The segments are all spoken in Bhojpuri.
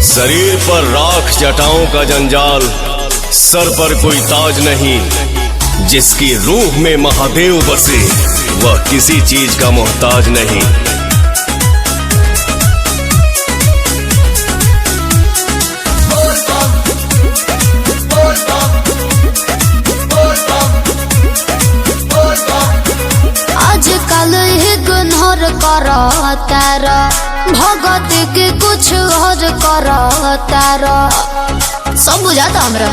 शरीर पर राख जटाओं का जंजाल, सर पर कोई ताज नहीं। जिसकी रूह में महादेव बसे वह किसी चीज का मोहताज नहीं। आजकल इग्नोर करो तारा, भगत के कुछ और करो तारा। सब बुझाता हमरा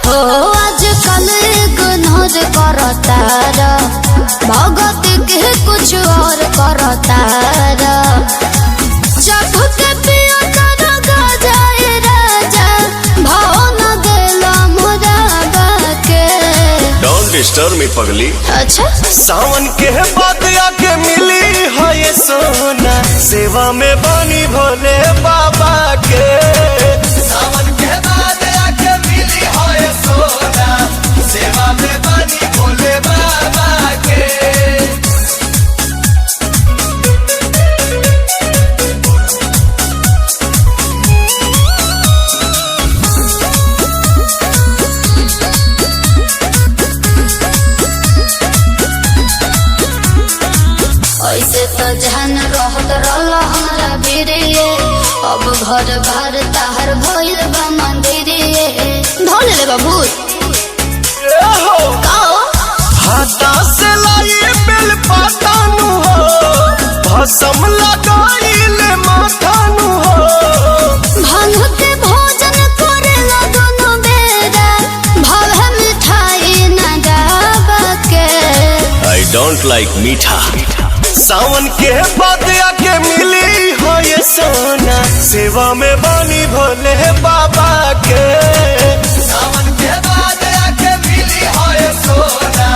हो। आजकल इग्नोर करो तारा, भगत के कुछ और करो तारा। जब के पिया तारा गजाए राजा, भाव न देला मोरा बाके। डोंट डिस्टर्ब मी पगली। अच्छा सावन के बाद आके मिली है ये सोना, सेवा में बानी भोले बाबा के। सावन के बाद आके मिली है ये सोना, सेवा में बानी भोले बाबा के। ऐसे तो जहन रहत रहला हमरा बिरिये, अब घर बार ताहर भइल बा मंदिरिये। ढोल ले बाबू काओ हाथा से लाई बेल पाता नु हो, भसम लगाइले माथा नु हो। भांग के भोजन करेला दोनों बेरा, भाव मिठाई न गावा के। आई डोंट लाइक मीठा। सावन के बाद आके मिली हो ये सोना, सेवा में बानी भोले बाबा के। सावन के बाद आके मिली हो ये सोना,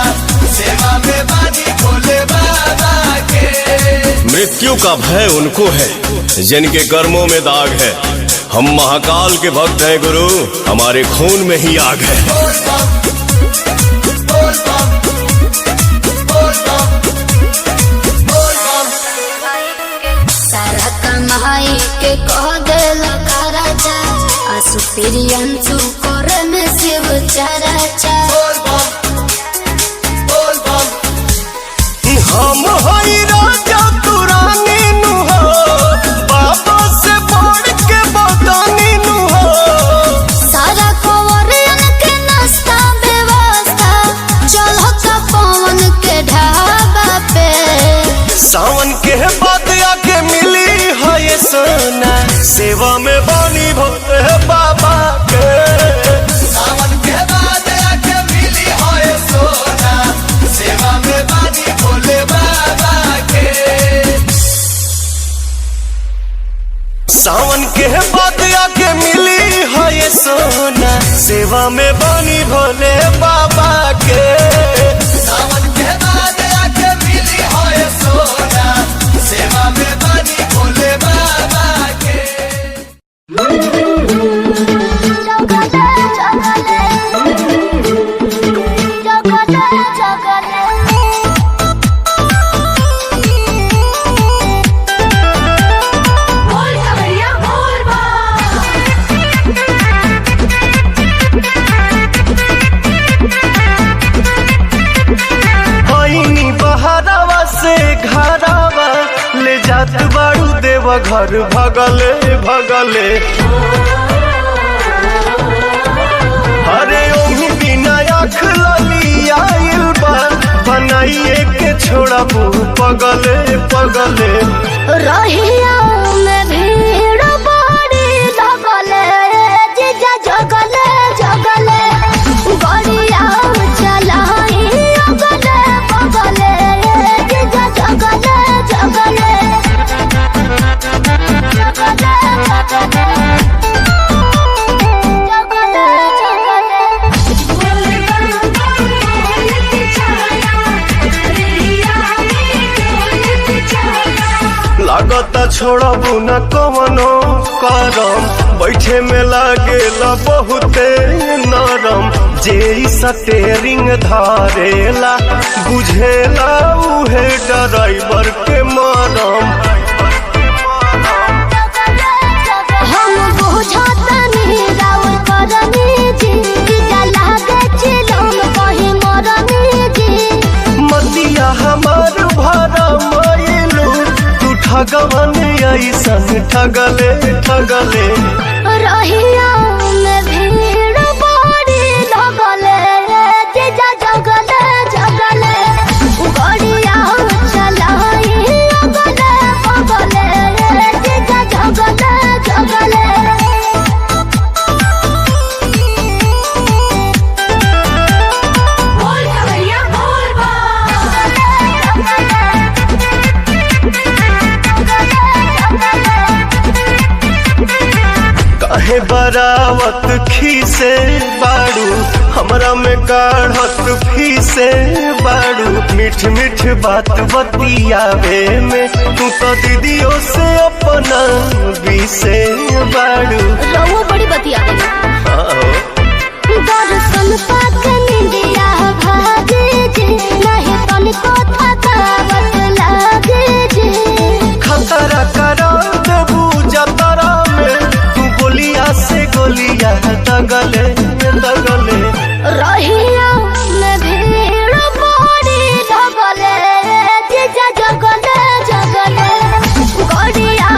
सेवा में बानी भोले बाबा के। मृत्यु का भय उनको है जिनके कर्मों में दाग है। हम महाकाल के भक्त हैं गुरु, हमारे खून में ही आग है। कमाई के कह देला राजा, आसु प्रियंसु करे में शिव चराचा। हम हई राजा तू रानी नु हो, बाबा से बढ़ के बदानी नु हो। सारा कवरियन के नाश्ता व्यवस्था चलता पवन के ढाबा पे। सावन के बाद आके मिली है ये सोना, सेवा में बानी भोले बाबा के। सावन के बाद आके मिली है ये सोना, सेवा में बानी भोले बाबा के। सावन के बाद आके मिली है ये सोना, सेवा में बानी भोले बाबा के। सावन के बाद आके मिली है ये सोना, सेवा में बानी भोले बाबा के। आईनी बहरावा से घरावा ले जात बाड़ू देव घर भगले भगले। अरे ओही बिना आँख लली आइल बा, बनाइए के छोड़ा मुँह पगले पगले। रहिया में भीड़ बड़ी लगले, जीजा जगले जगले गड़िया चलाई अगले बगले। जीजा जगले जगले जगले जगले लागता छोड़बू न कवनो करम, बैठे में लागेला बहुते नरम। जे स्टेरिंग धारेला बुझेला उहे ड्राइवर के मरम। ठगले ठगले रहिया में भीड़ बड़ी लगले जीजा जगले जगले गड़िया चलाई अगले बगले जीजा जगले जगले काहे बरावत खीसे बाड़ू हमरा में काढ़त फीसे बाड़ू मीठ मीठ बात बतियावे में तू तो दीदियों से अपना बीसे बाड़ू रहुआ बड़ी बतिया दर्शन पाक निंदिया भागे जे नहीं तनिको थकावट लागे जे खतरा करा देबू जतरा में तू गोलिया से गोलिया दगले दगले रहिया में भीड़ बड़ी लगले जीजा जगले जगले गड़िया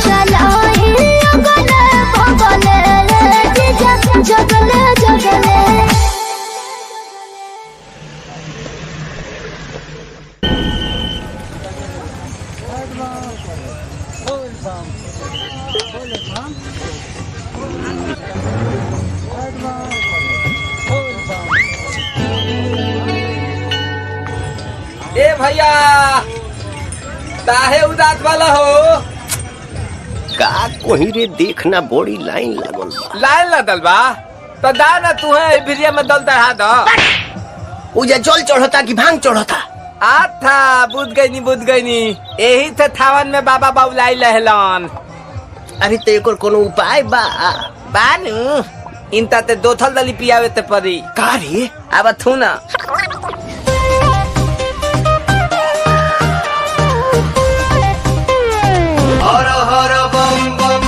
चलाई अगले बगले जीजा जगले जगले ए भैया काहे उदास वाला हो? का कोही रे देखना बड़ी लाइन लागल बा लाइन लगल बा तो दा ना तू है भिरिया में दल चढ़ा दो। उजा जल चढ़ता कि भांग चढ़ता था बुझ गई नी यही से थावन में बाबा बाबुलाई लहलन। अरे तो एकर कोनो उपाय बा बानू इनता ते दो थल दली पियावे ते परी का रे अब थू ना हर हर बम बम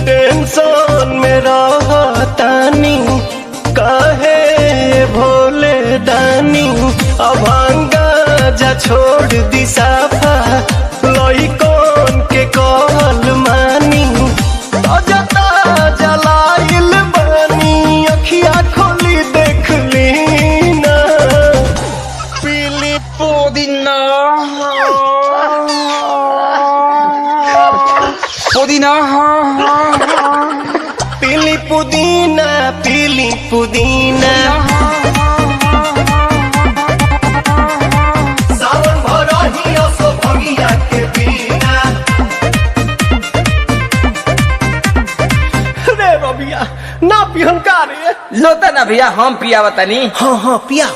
टेंशन में रहतानी काहे भोले दानी अभांगा जा छोड़ दी साफा लइकन के कहल मानी ताजा ताजा लाइल बानी अखिया खोली देख ली ना पीली पुदीना पीली पुदीना पीली पुदीना सावन भरही असो भगिया के बिना रे रबिया ना पिहन का रे लोता ना भैया हम पियावा तनी। हाँ हाँ पिया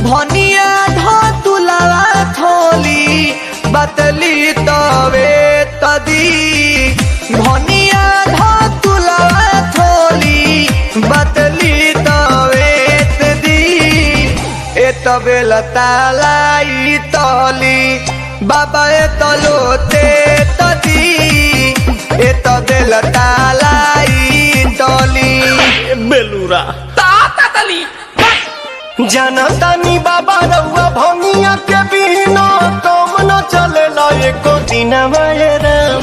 भनिया धो तुलावा थोली बतली तवे तदी भनिया धो तुलावा थोली बतली तवे तदी ए तबे लतालाई तली बाबा ए तलोते तदी ए तबे लतालाई तली बेलूरा ताता तली जनतानी बाबा रउआ भंगिया के बिना काम न चलेला एको दिन राम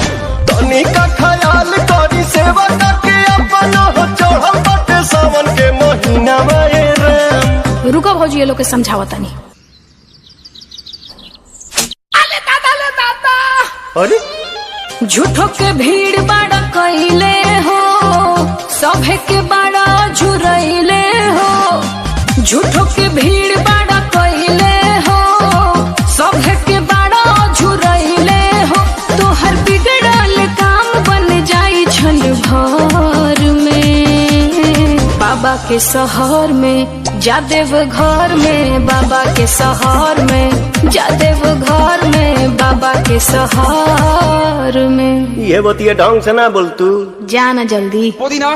तनी का ख्याल करी सेवा के अपन हो चढ़ल बाटे सावन के महीना राम रुको भौजी ये लोग के समझावा तनी। अरे झूठो के भीड़ बाड़ा कइले हो सभे के बाड़ा झुरइले हो झूठो के भीड़ बाड़ा कइले हो सभे के बाड़ा झुरइले हो तोहर बिगड़ल काम बन जाई छन भर में बाबा के शहर में जादेव घर में बाबा के शहर में जादेव घर में बाबा के शहर में ये बतिया ढंग से ना बोल तू जाना जल्दी। पुदीना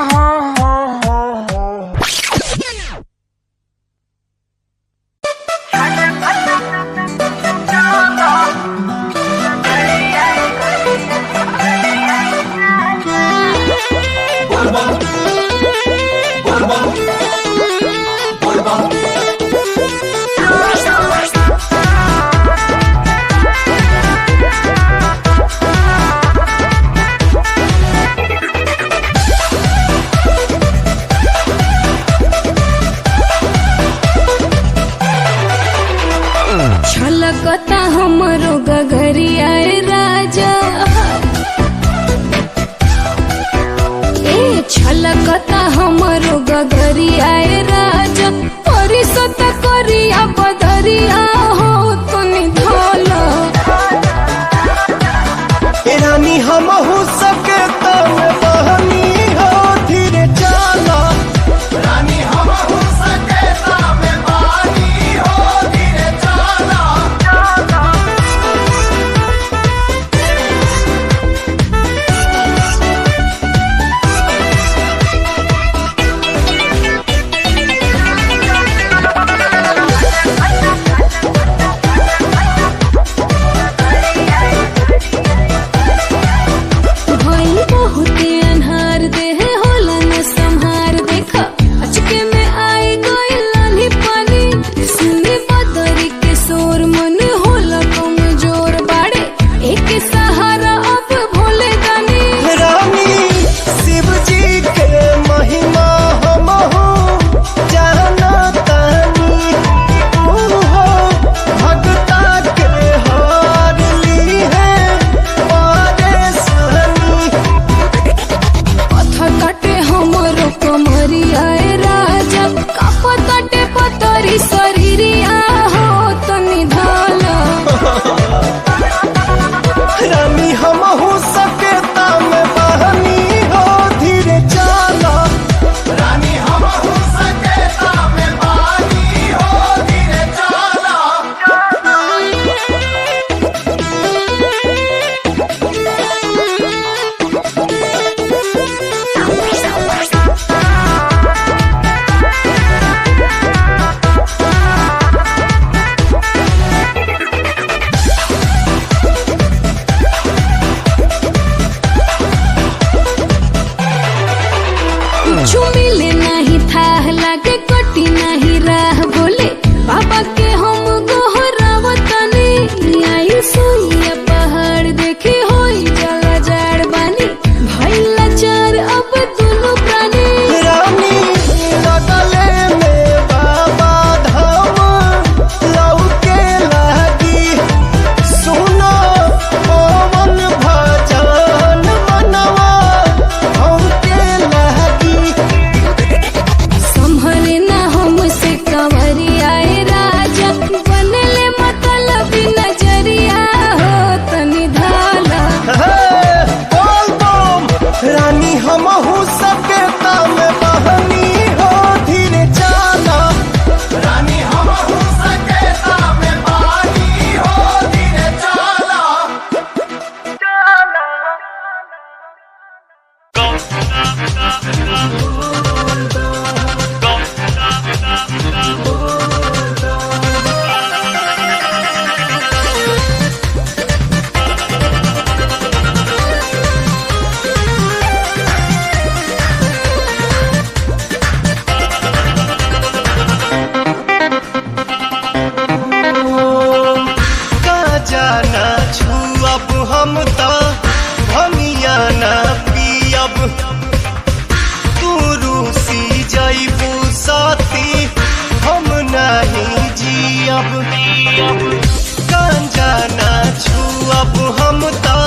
छलकता हमरो गगरिया ए राजा परिसत करिया बदरिया हो तनी धोला रानी हम हो सके तम बहनी हो धीरे चला रानी हम हो सके तम बहनी हो धीरे चला भई बहुते अनहार देह होला न संहार देखा अचके में आई गई लाली पानी सुनी बदरी के शोर मन होला कमजोर बाड़े एक सहारा अब भोले दानी रानी शिव जी के महिमा हम हो जाना तानी तू हो भगता के हार ली है परेशानी पत्थर काटे हमरो कमरिया ए राजा कापताटे पतरी शरीरिया हो तनी धाला रानी हम हो सके तम बहनी हो धीरे चला रानी हम हो सके तम बहनी हो धीरे चला कुछ मिले नहीं था लागे कटी नहीं राह बोले बाबा के हम गोहरावतनी आई सोइया पहाड़ देखे होई जला जाड़ बानी भइला चार अब दोनों प्राणी रानी लगले में बाबा धाम लौके लागी सुनो पवन भजन मनवा हमके लागी संभले ना हमसे कंवरिया ए राजा बनले मतलबी नजरिया हो तनी धाला बोल बम रानी हम हो सके तम बहनी हो धीरे चला रानी हम हो सके तम बहनी हो धीरे चला का जाना छुअब हम तो भमिया ना पियब तू रूसी जइबू साथी हम नहीं जियब गांजा ना छुअब हम तो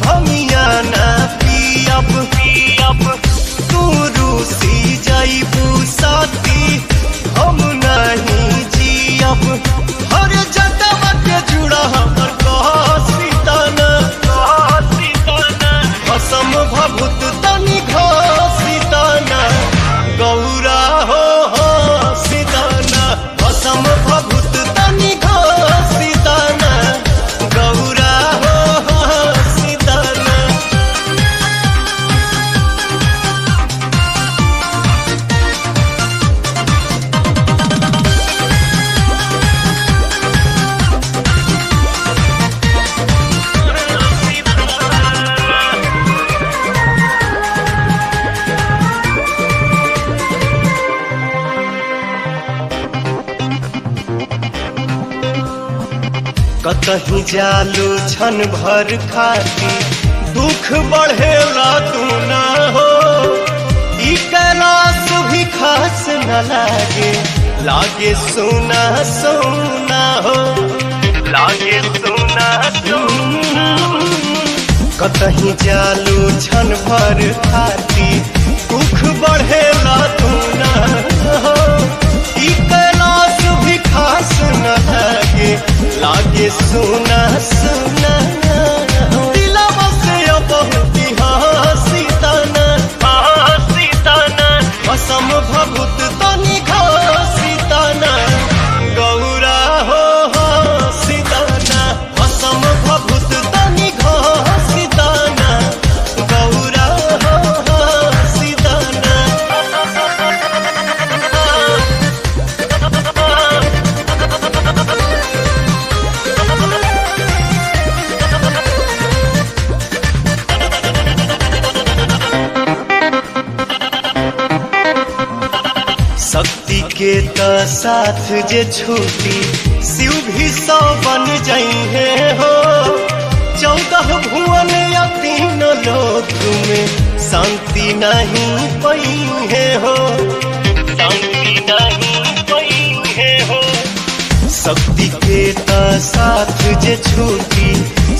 भमिया ना पियब तू रूसी जइबू साथी हम नहीं जियब हर जटवा के जुड़ा हमर कहसीताना असम भभूत तनि घसीताना गौरा हो सीताना असम भभूत तनि घसीताना गौरा हो सीताना कतही जालू छन भर खाती दुख बढ़ेला तू ना हो ई कैलाश भी खास न लागे सोना सोना हो लागे सोना सोना कतही जालू छन भर खाती दुख बढ़ेला दूना हो। ई कैलाश भी खास न लागे, लागे सुना सुना हो। दिलवा से बहुत हंसी ताना, हंसी ताना असम भभूत तनी घसी ताना गौरा हो हंसी ताना, असम भभूत तनी घसी ताना गौरा हो हंसी ताना। शक्ति के त साथ जे छूटी शिव भी 100 बन जाइए हो। 14 भुवन या 3 लोक में शांति नहीं पाइए हो, शांति नहीं पाइए हो। शक्ति के त साथ जे छूटी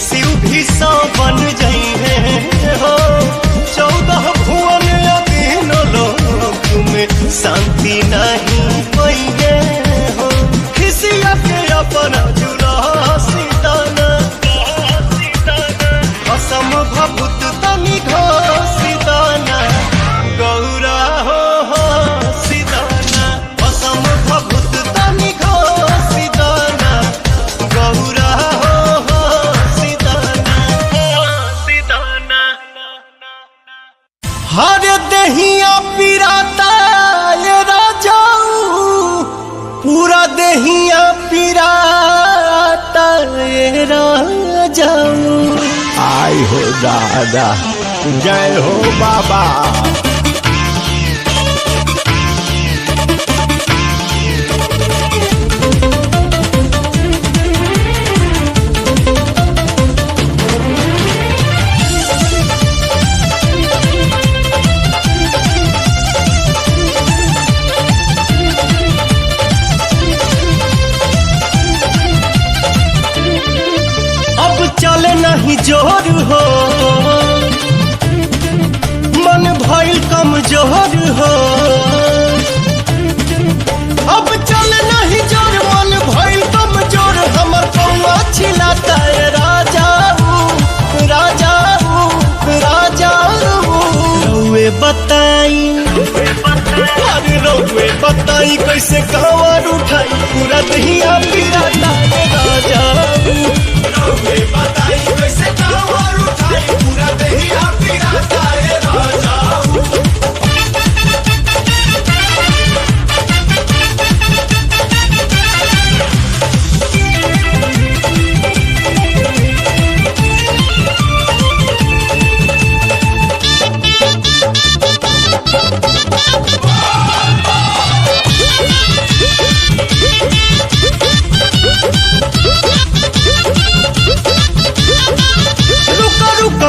शिव भी 100 बन जाइए हो। 14 भुवन या 3 लोक में शांति नहीं पाइए हो। खिसिया के अपना जुड़ा सीताना, असम भभूत तनी घसीताना गौरा हो सीताना, असम भभूत तनी घसीताना गौरा हो सीताना, सीताना। हर दहिया पिराता ये राजाऊ, पूरा दहिया पिराता ये राजाऊ। आई हो दादा, जय हो बाबा। चले नहीं जोर हो, मन भइल कमजोर हो। अब चले नहीं जोर, मन भइल कमजोर। हमर कौआ छिलाता है राजाऊ, राजाऊ, राजाऊ। रउए बताई, अरे रउए बताई कैसे कांवर उठाई, पूरा दहिया पिराता है राजाऊ। बताई कैसे कांवर उठाई, पूरा दहिया पिराता है राजाऊ।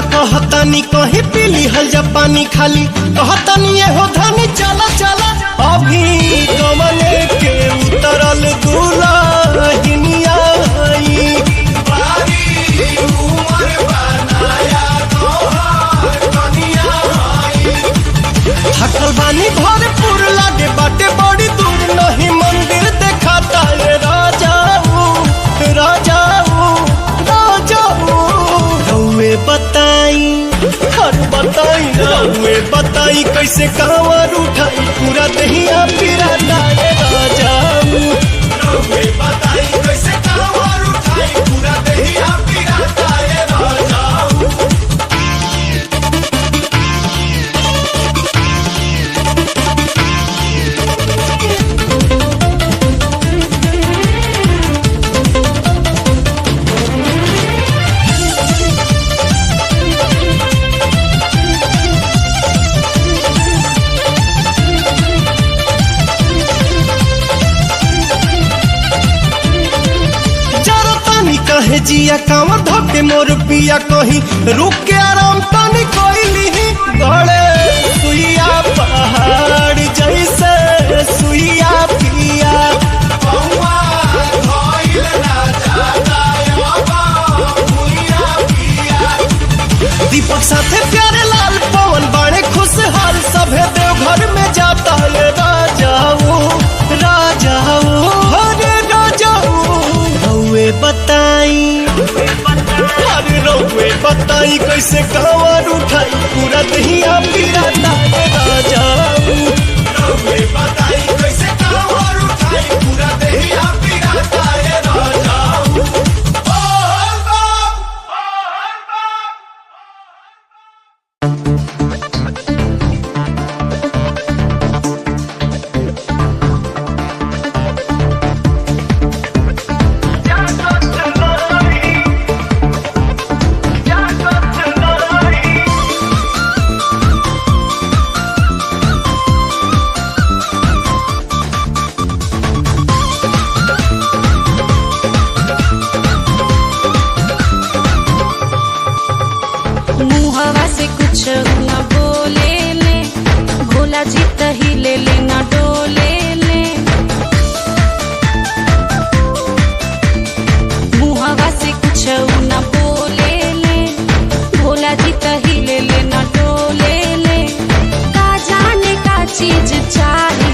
कहतानी कहीं पीली हल जा पानी खाली, कहतानी ये हो धानी चला चला। अभी कमले के उतरल दुल्हनिया आई, थकल बानी भरपूर लागे बाटे बड़ी दूर, नहीं मंदिर देखाता ये राजाऊ, राजाऊ, राजाऊ। रउए बताई, हर बताई, रउए बताई कैसे कांवर उठाई, पूरा दहिया पिराता है राजाऊ। रउए बताई कैसे कांवर उठाई, पूरा दहिया पिराता है राजाऊ। कहे जिया कांवर धोके मोर पिया, कहीं रुक के आराम तनी कोइली। गड़े सुइया पहाड़ जैसे सुइया पिया, दीपक साथे प्यारे लाल पवन बाणे खुशहाल, सभे देव घर देहिया पिराता ये राजाऊ रउए बताई कैसे कांवर उठाई पूरा देहिया पिराता ये राजाऊ बोल बाप मुहवा से कुछ न बोले ले भोला जी तही ले ले न डोले ले मुहवा से कुछ न बोले ले भोला जी तही ले ले न डोले ले का जाने का चीज चाही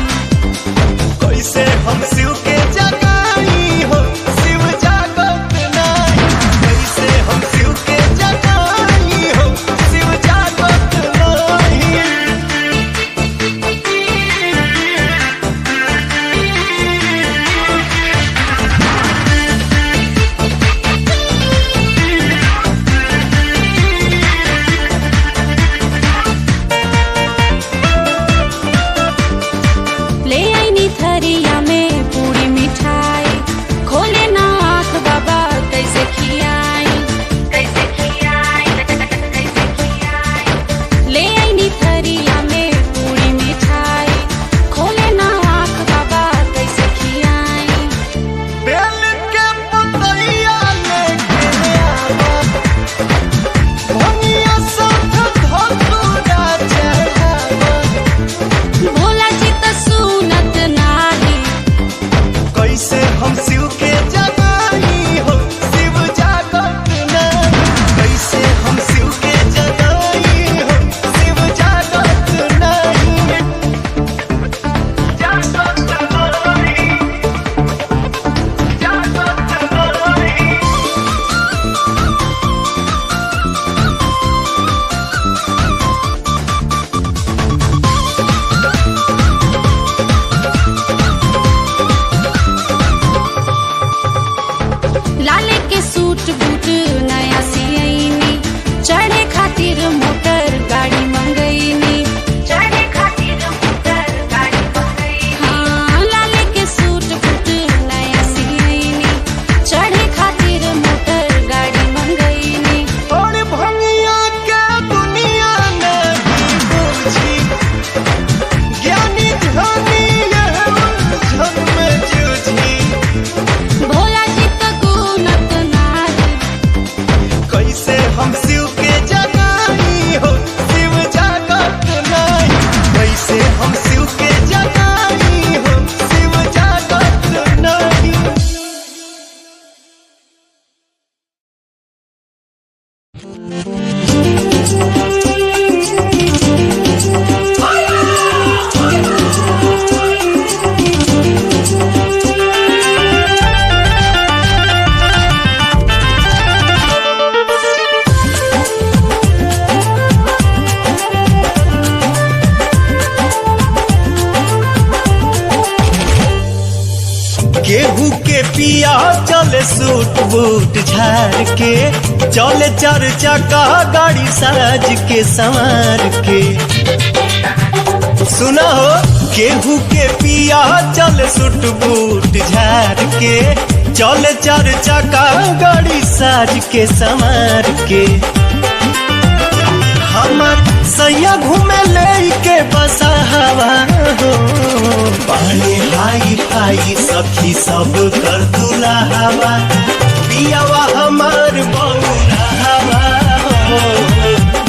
कैसे हम शिव के जगाई हो शिव जागत नहीं कैसे हम शिव के जगाई हो शिव जागत नहीं ले आईनी थरिया में पूरी मिठाई खोले ना आँख बाबा कैसे खियाई कैसे खियाई कैसे खियाई ले आईनी थरिया में पूरी मिठाई खोले ना आँख बाबा कैसे खियाई बेल के पतैया लेके आवा भंगिया साथ धतूरा चढ़ावा भोला जी तो सुनत नाही कैसे हम शिव के जगाई हो शिव जागत नहीं कैसे हम शिव के जगाई हो शिव जागत नहीं जागत नहीं जागत नहीं लाले के सूट बूट नया सियनी चढ़े खातिर मोटर गाड़ी मंगईनी चढ़े खातिर मोटर गाड़ी मंगईनी हाँ लाले के सूट बूट नया सियनी चढ़े खातिर मोटर गाड़ी मंगईनी और भंगिया के दुनिया में भी बुझी ज्ञानी ध्यानी यह उलझन में जूझी भोला जी तो गुनत नाही कैसे हम शिव के जगाई हो शिव जागत नहीं कैसे हम शिव के जगाई हो शिव जागत नहीं केहू के पिया चले सूट बूट झाड़ के चले चार चक्का गाड़ी साज के संवार के सुना हो केहू के पिया चले सूट बूट झाड़ के चले चार चक्का गाड़ी साज के संवार के हमर सैया घूमे लेके बसा हवा हो पानी हाई हाई सखी सब कर दूल्हा हवा पियावा हमार बौरा हवा हो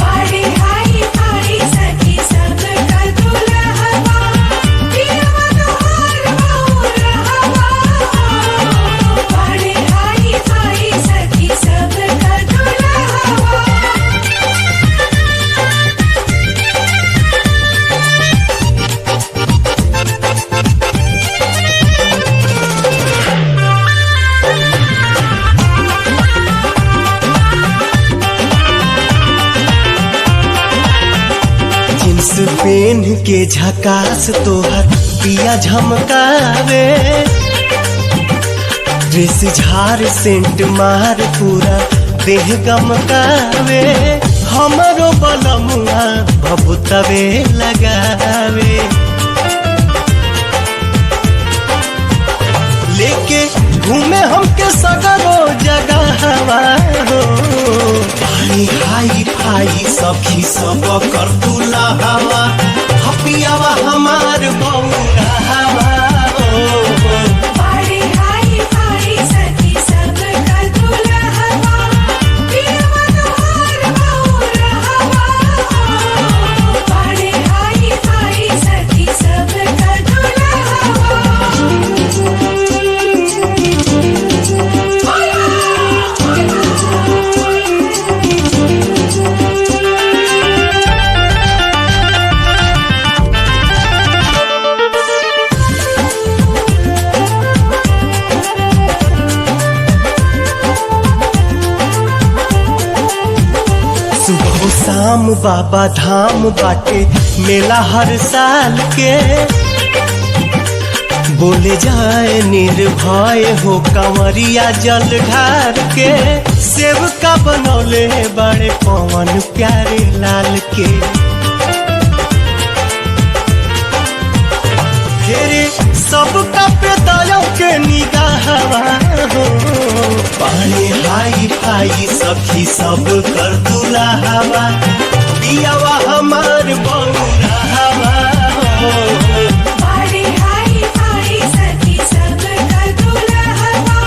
पानी हाई हाई सखी सब कर दूल्हा हवा पियावा तोहार बौरा हवा पानी हाई हाई सखी सब कर दूल्हा हवा पेन के झकास तोहर पिया झमकावे, ड्रेस झार सेंट मार पूरा देह गमकावे, हमरो बलमुआ भभुतवे लगावे। लेके घूमे हमके सगरो जगह हो, भाई हाई भाई सखी सब कर दूल्हा हवा, हपियावा हमार बौरा हवा हो। बड़े हाई हाई सखी सब कर दूल्हा हवा, पियवा तोहार बौरा हवा। बड़े हाई हाई सखी सब कर दूल्हा हवा। सुबह शाम बाबा धाम बाटे मेला हर साल के, बोले जाए निर्भय हो कंवरिया जल ढार के, सेवका बनौले बड़े पवन प्यारे लाल के। फेरे सबका पे दया के निगाहवा हो, पानी हाई हाई सखी सब कर दूल्हा हवा, पियावा हमार बौरा हवा हो। बड़े हाई हाई सखी सब कर दूल्हा हवा,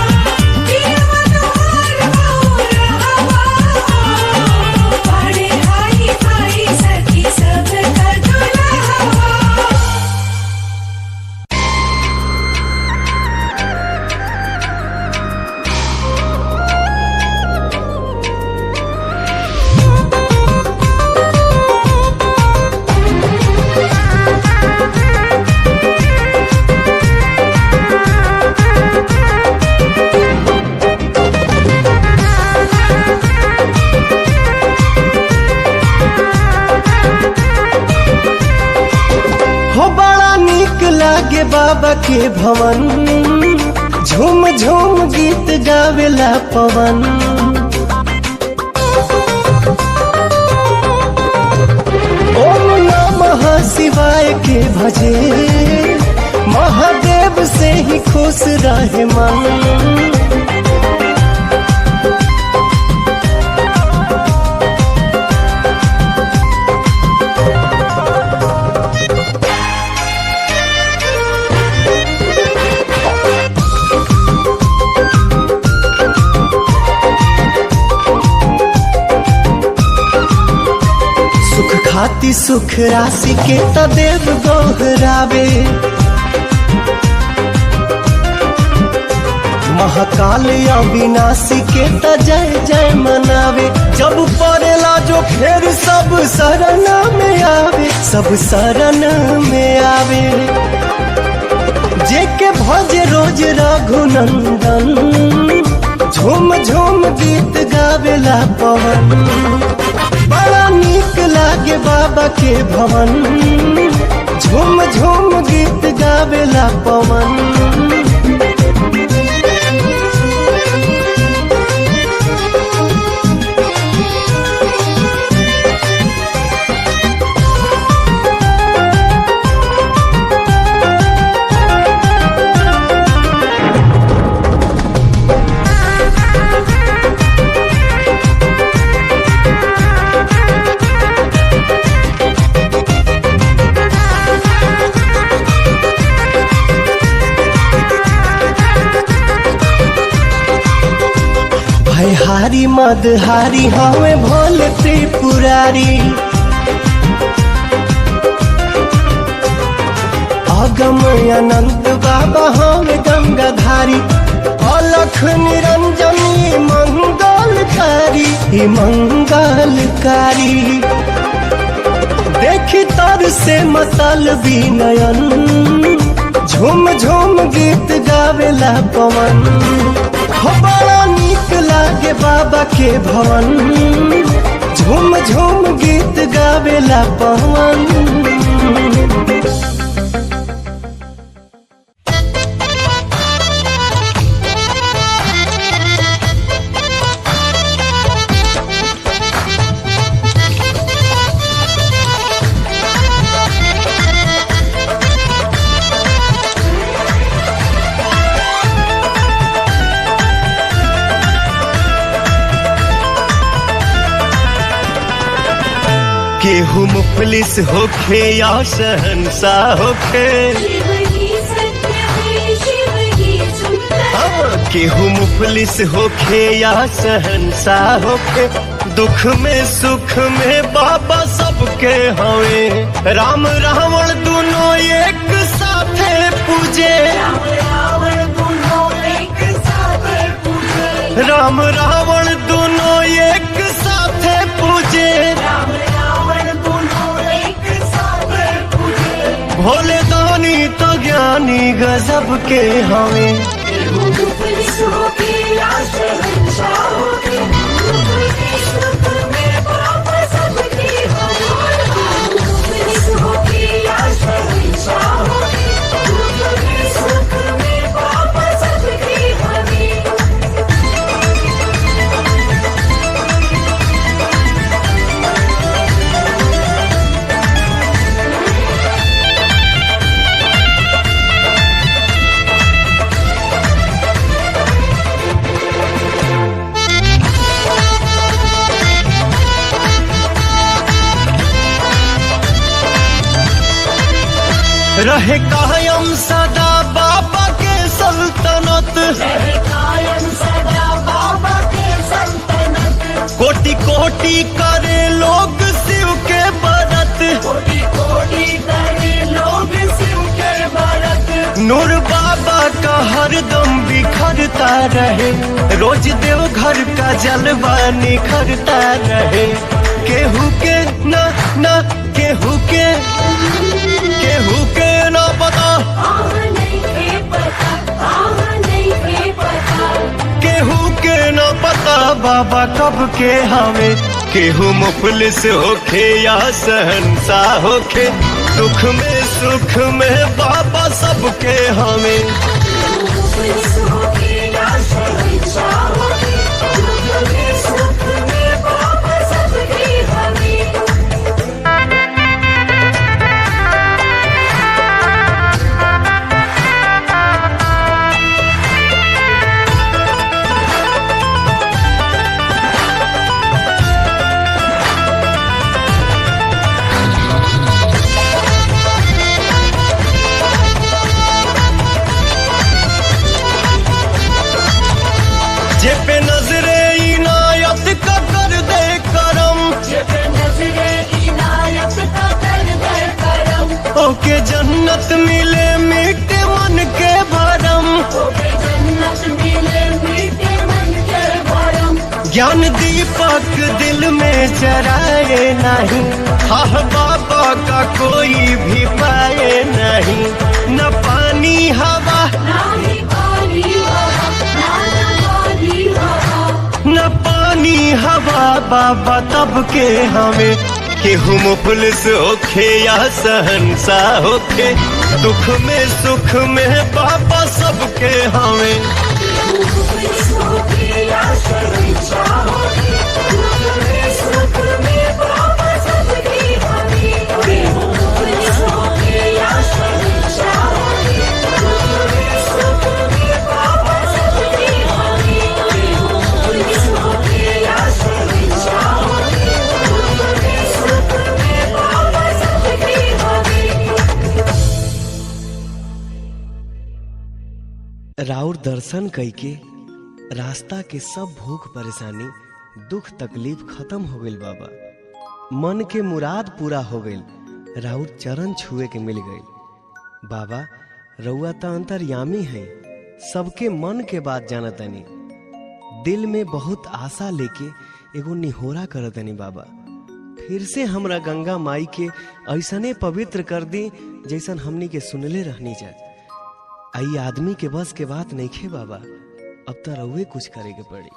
पियवा तोहार बौरा हवा। बड़े हाई हाई सखी सब कर दूल्हा हवा। हो बड़ा नीक लागे बाबा के भवन, झूम झूम गीत गावेला पवन। ओम नमः शिवाय के भजे, महादेव से ही खुश रहे मन। सुख खाती सुख राशि के तदेव दोहरावे, महाकाल अविनाशी के त जय जय मनावे। जब पड़ेला जो फिर सब शरण में आवे, सब शरण में आवे। जेके भजे रोज रघुनंदन, झूम झूम गीत गावेला पवन। बड़ा नीक लागे बाबा के भवन, झूम झूम गीत गावेला पवन। हारी मदहारी हमें भोले त्रिपुरारी, अगम अनंत बाबा हमें गंगाधारी। अलख निरंजनी मंगलकारी, मंगलकारी। देखी तर से मतलबी नयन, झूम झूम गीत गावेला पवन। हो बड़ा नीक लागे बाबा के भवन, झूम झूम गीत गावेला पवन। केहू मुफलिस होखे या शहंशाह होखे, शिव ही सत्य है, शिव ही सुंदर। हाँ, केहू मुफलिस होखे या शहंशाह होखे, दुख में सुख में बाबा सबके हवे। राम रावण दोनों एक साथे पूजे, रावण दोनों एक साथ पूजे, राम रावण दोनों एक साथे पूजे। रावण दोनों एक साथ पूजे। भोले दानी तो ज्ञानी गजब के हवे। केहू मुफलिस होके या शहंशाह होके, दुख में सुख में बाबा सबके हवे। केहू मुफलिस होके या शहंशाह होके, दुख में सुख में बाबा सबके हवे। रहे कायम सदा बाबा के सल्तनत, कायम सदा बाबा के सल्तनत। कोटि कोटि करे लोग शिव के व्रत। कोटि कोटि करे लोग शिव के व्रत। नूर बाबा का हरदम बिखरता रहे, रोज देवघर का जलवा निखरता रहे। केहू के ना केहू के ना पता, नहीं है पता, नहीं है पता। केहू के न पता बाबा कब के हवे। केहू मुफलिस होखे या शहंशाह होखे, दुख में सुख में बाबा सबके हवे। मुफलिस होके या शहंशाह होके, दुख में सुख में बाबा सबके हवे। जे पे नजरे इनायत का कर दे करम, जब नजरे इनायत का कर दे करम। ओके जन्नत मिले मीठे मन के भरम। ओके जन्नत मिले मीठे मन के भरम। ज्ञान दीपक दिल में जराए नहीं, हाँ बाबा का कोई भी पाए नहीं। न पानी हवा, नाही पानी हवा, ना पानी हवा। न पानी हवा बाबा तब के हमें। केहू मुफलिस होखे या शहंशाह होखे, दुख में सुख में बाबा सबके हमें। मुफलिस होके या शहंशाह होके, दुख में सुख में बाबा सबके हवे। मुफलिस होके या शहंशाह होके, दुख में सुख में बाबा सबके हवे। मुफलिस होके या शहंशाह होके, दुख में सुख में बाबा सबके हवे। राउर दर्शन कइके रास्ता के सब भूख परेशानी दुख तकलीफ खत्म हो गइल बाबा। मन के मुराद पूरा हो गइल, राउर चरण छुए के मिल गइल। बाबा रउआ त अंतर्यामी है, सबके मन के बात जानतनी। दिल में बहुत आशा लेके एगो निहोरा करतनी बाबा, फिर से हमरा गंगा माई के ऐसने पवित्र कर दी जैसन हमनी के सुनले रहनी जा। आई आदमी के बस के बात नहीं खे बाबा, अब तो रउए कुछ करे के पड़ी।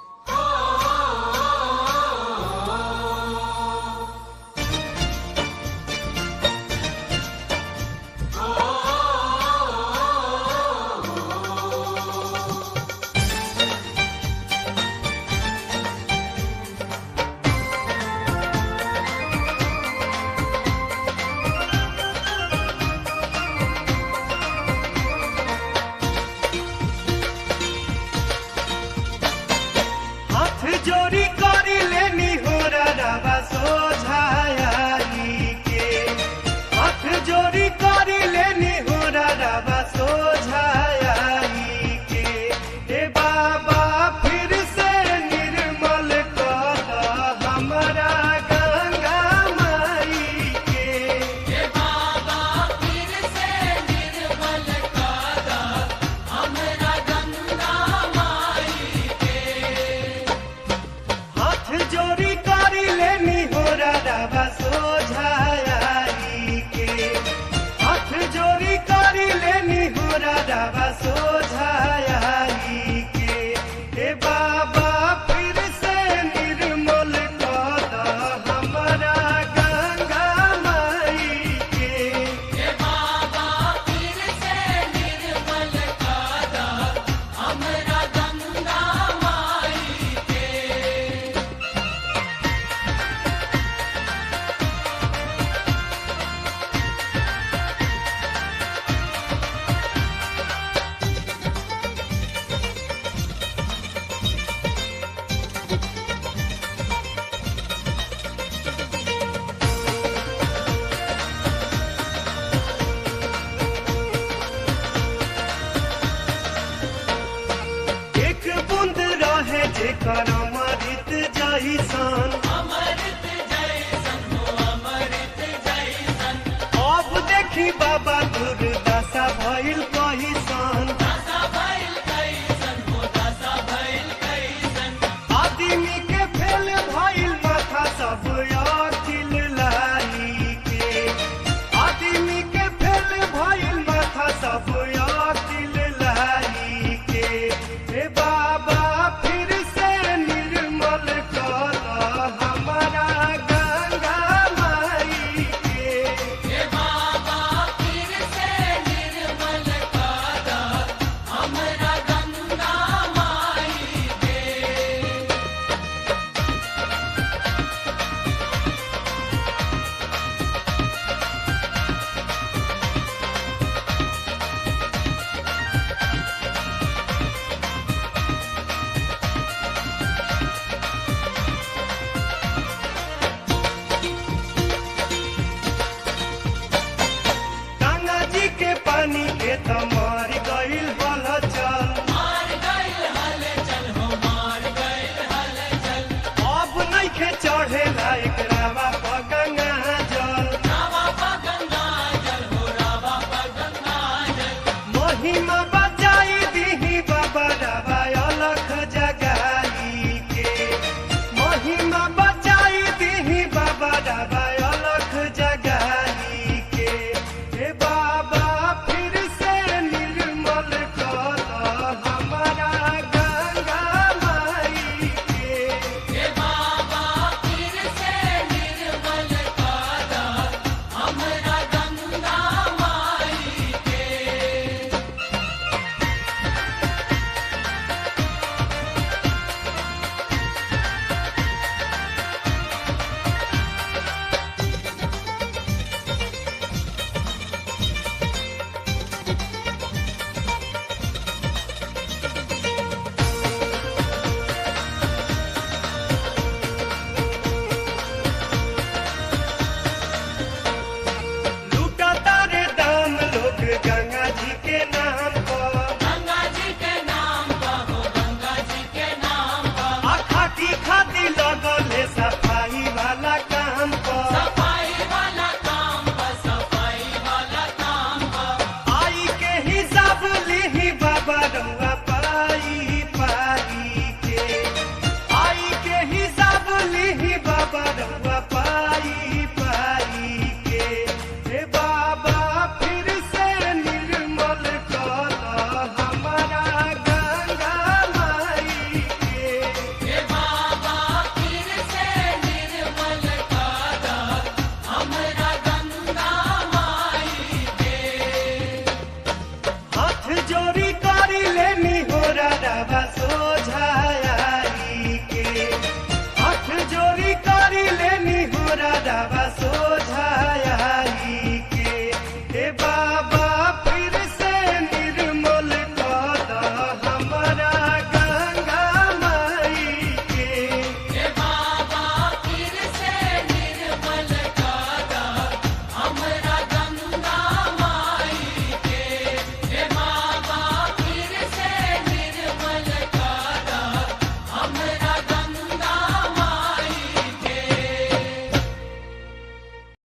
कर अमृत जैसन अब देखी बाबा दुर्दशा भइल कहिसन आदमी के फेल भइल माथा सब अखिल लाई के आदमी के फेल भइल माथा सब अखिल लाई के हे बाबा फिर से निर्मल कर हमारा गंगा माई के गंगा जी के पानी के तमा